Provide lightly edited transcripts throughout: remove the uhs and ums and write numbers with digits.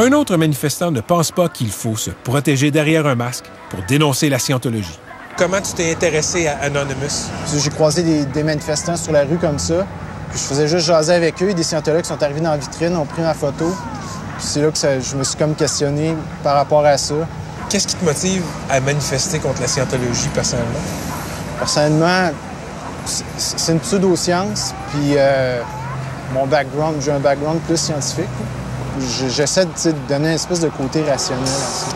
Un autre manifestant ne pense pas qu'il faut se protéger derrière un masque pour dénoncer la scientologie. Comment tu t'es intéressé à Anonymous? J'ai croisé des manifestants sur la rue comme ça. Puis je faisais juste jaser avec eux. Des scientologues sont arrivés dans la vitrine, ont pris ma photo. Puis c'est là que je me suis comme questionné par rapport à ça. Qu'est-ce qui te motive à manifester contre la scientologie personnellement? Personnellement, c'est une pseudo-science. Puis j'ai un background plus scientifique. J'essaie de donner une espèce de côté rationnel à ça.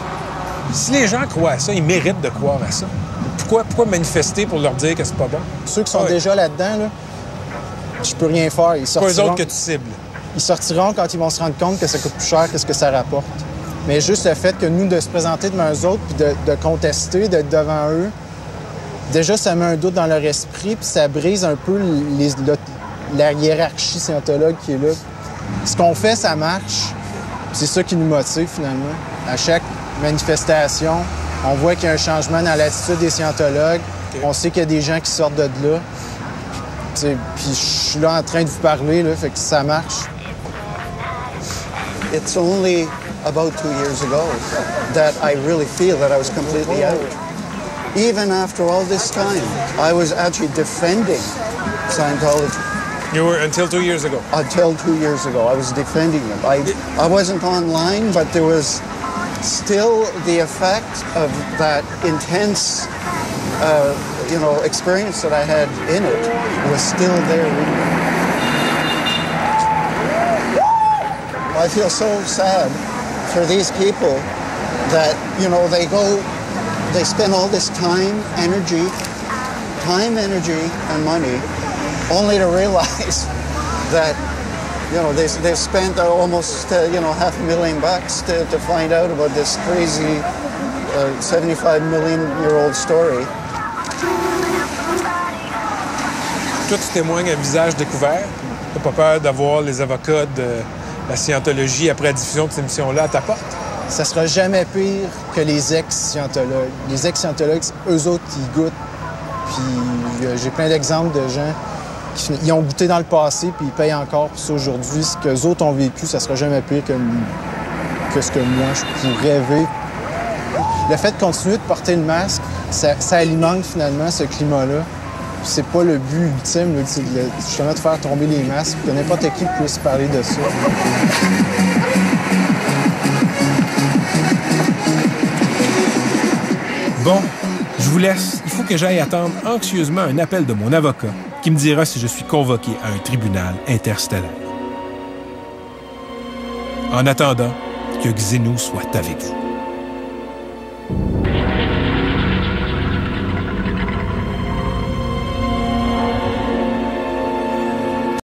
Si les gens croient à ça, ils méritent de croire à ça. Pourquoi manifester pour leur dire que c'est pas bon? Ceux qui sont déjà là-dedans, là, je peux rien faire. Ils sortiront, pas eux autres que tu cibles. Ils sortiront quand ils vont se rendre compte que ça coûte plus cher que ce que ça rapporte. Mais juste le fait que nous, de se présenter devant eux autres puis de contester, d'être devant eux, déjà, ça met un doute dans leur esprit puis ça brise un peu la hiérarchie scientologue qui est là. Ce qu'on fait, ça marche. C'est ça qui nous motive, finalement. À chaque manifestation, on voit qu'il y a un changement dans l'attitude des scientologues. Okay. On sait qu'il y a des gens qui sortent de là. Puis je suis là en train de vous parler, là, fait que ça marche. It's only about 2 years ago that I really feel that I was completely out. Even after all this time, I was actually defending Scientology. You were until 2 years ago? Until 2 years ago, I was defending them. I wasn't online, but there was still the effect of that intense, experience that I had in it was still there. I feel so sad for these people that, they spend all this time, energy, and money only to realize that, they've spent almost, $500,000 to find out about this crazy 75-million-year-old story. Toi, tu témoignes à visage découvert. T'as pas peur d'avoir les avocats de la scientologie après la diffusion de cette émission-là à ta porte? Ça sera jamais pire que les ex-scientologues. Les ex-scientologues, eux autres, ils goûtent. Puis j'ai plein d'exemples de gens qui ont goûté dans le passé puis ils payent encore pour ça aujourd'hui. Ce qu'eux autres ont vécu, ça sera jamais pire que ce que moi, je pourrais vivre. Le fait de continuer de porter le masque, ça alimente finalement ce climat-là. C'est pas le but ultime, là, c'est justement de faire tomber les masques, que n'importe qui puisse parler de ça. Bon, je vous laisse. Il faut que j'aille attendre anxieusement un appel de mon avocat qui me dira si je suis convoqué à un tribunal interstellaire. En attendant, que Xenu soit avec vous.